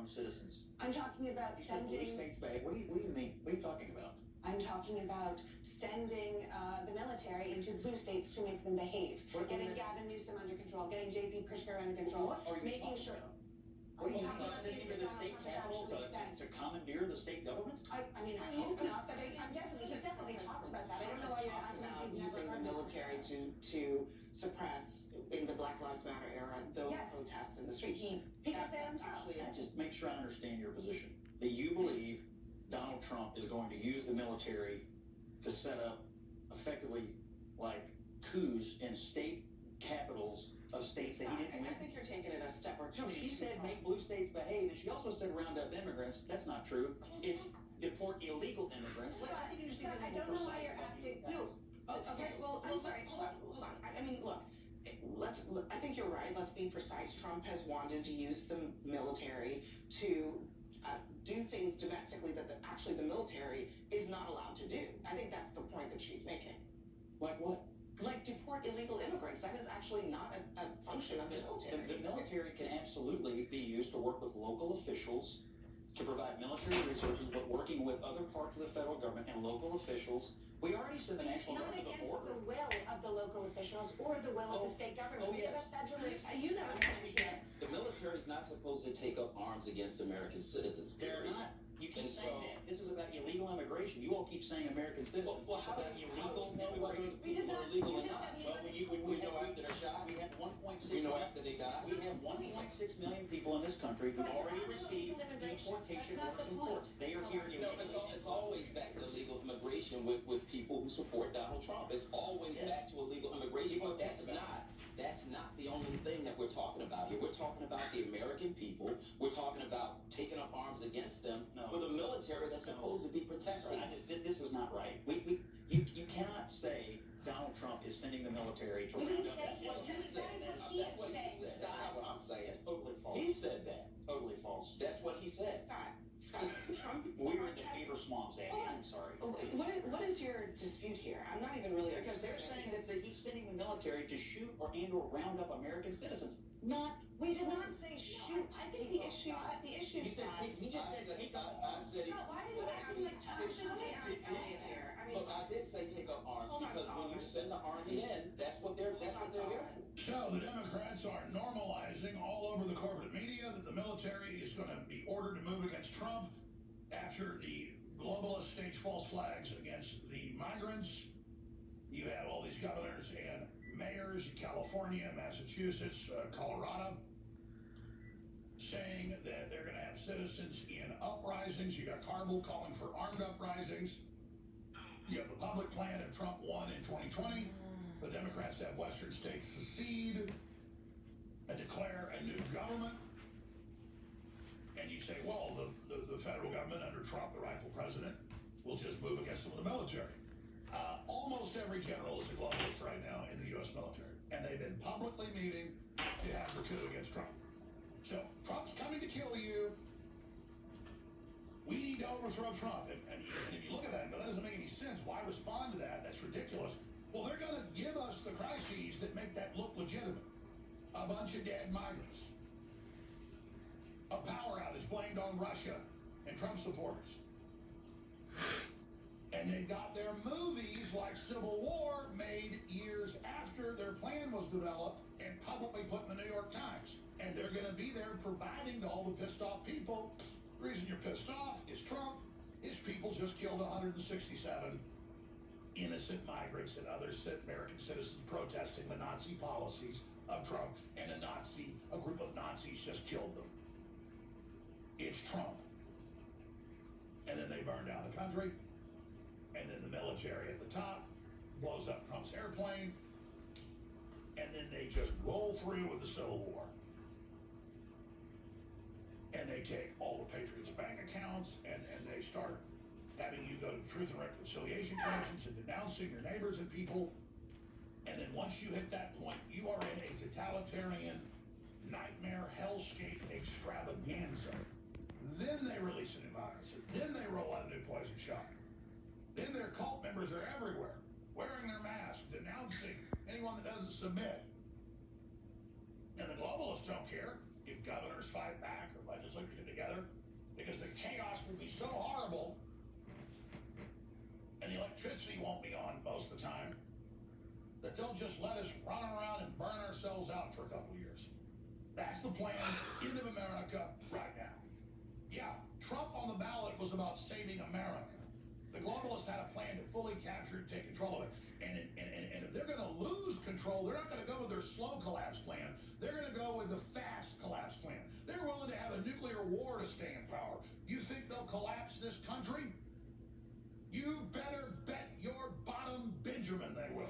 own citizens. I'm talking about You said blue sending. states behave. What do you mean? What are you talking about? I'm talking about sending the military into blue states to make them behave. Getting Gavin Newsom under control, getting J.B. Pritzker under control, What are you making talking sure. about? What are you talking about? Sending to the Donald state Trump has capital actually to commandeer the state government? I mean, I hope not, but he's definitely talked about that. I don't know why you're acting like you've never using the heard this military before. to suppress, in the Black Lives Matter era, those Yes. protests in the street. Because they themselves. Actually, I just make sure I understand your position. That you believe Donald Trump is going to use the military to set up effectively like coups in state capitals of states that he didn't win. I think you're taking it a step or two. No, she said make blue states behave, and she also said round up immigrants. That's not true. It's deport illegal immigrants. Scott, I think you just need to be I more don't know why precise you're about acting. these No. things. Okay, well, I'm sorry. hold on. I mean, look, I think you're right. Let's be precise. Trump has wanted to use the military to do things domestically that actually the military is not allowed to do. I think that's the point that she's making. Like what? Like deport illegal immigrants. That is actually not a function of the military. The military can absolutely be used to work with local officials to provide military resources, but working with other parts of the federal government and local officials. We already send the National Not Guard to the against border. the will of the local officials or the will of the state government. Oh, We yes. have a federalist. You know, The military is not supposed to take up arms against American citizens. They're period. not. You keep And saying so- that. This is about illegal immigration. You all keep saying American citizens. Well, how do about you illegal know whether immigration? the people are illegal or You just not? said he Well, wasn't- we know after they're shot. We have 1.6. We know after they die. We have 1.6 million people in this country who So already you're not received illegal immigration. deportation That's not orders the from point. courts. They are here No, illegally. it's always back to illegal immigration with people who support Donald Trump. It's always Yes. back to illegal immigration, but that's not the only thing that we're talking about here. We're talking about the American people. We're talking about taking up arms against them No. with a military that's No. supposed to be protecting. This is not right. You cannot say Donald Trump is sending the military to You round didn't up. say That's what he That is said. what he That's what he said. said. That's not what I'm saying. Totally false. He said that. Totally false. That's what he said. Scott, Trump. We're in the fever swamps, Abby. I'm sorry. What is your dispute here? I'm not even really. Because they're saying that he's sending the military to shoot or round up American citizens. Not. We did not say shoot. I think the issue, He said he just said take up. I said Scott, why did you act like here? I mean, Look, I did say take up arms because when you send the army in, that's what they're there for. So the Democrats are normalizing all over the corporate media that the military is going to be ordered to move against Trump after the globalists stage false flags against the migrants. You have all these governors and mayors in California, Massachusetts, Colorado, saying that they're going to have citizens in uprisings. You got Carville calling for armed uprisings. You have the public plan if Trump won in 2020. The Democrats have Western states secede and declare a new government. And you say, well, the federal government under Trump, the rightful president, will just move against some of the military. Almost every general is a globalist right now in the U.S. military. And they've been publicly meeting to have the coup against Trump. So Trump's coming to kill you. We need to overthrow Trump. And if you look at that and go, that doesn't make any sense. Why respond to that? That's ridiculous. Well, they're going to give us the crises that make that look legitimate. A bunch of dead migrants. A power outage blamed on Russia and Trump supporters. And they've got their movies like Civil War made years after their plan was developed and publicly put in the New York Times. And they're going to be there providing to all the pissed off people. The reason you're pissed off is Trump. His people just killed 167 innocent migrants and other American citizens protesting the Nazi policies of Trump. And a group of Nazis just killed them. It's Trump. And then they burned down the country. And then the military at the top blows up Trump's airplane. And then they just roll through with the Civil War. And they take all the Patriots' bank accounts and they start having you go to Truth and Reconciliation Commissions and denouncing your neighbors and people. And then once you hit that point, you are in a totalitarian nightmare hellscape extravaganza. Then they release a new virus. And then they roll out a new poison shot. Then their cult members are everywhere, wearing their masks, denouncing anyone that doesn't submit. And the globalists don't care if governors fight back or legislators get together so horrible, and the electricity won't be on most of the time, that they'll just let us run around and burn ourselves out for a couple of years. That's the plan. End of America right now. Yeah, Trump on the ballot was about saving America. The globalists had a plan to fully capture and take control of it. And if they're going to lose control, they're not going to go with their slow collapse plan. They're going to go with the fast collapse plan. They're willing to have a nuclear war to stay in power. You think they'll collapse this country? You better bet your bottom Benjamin they will.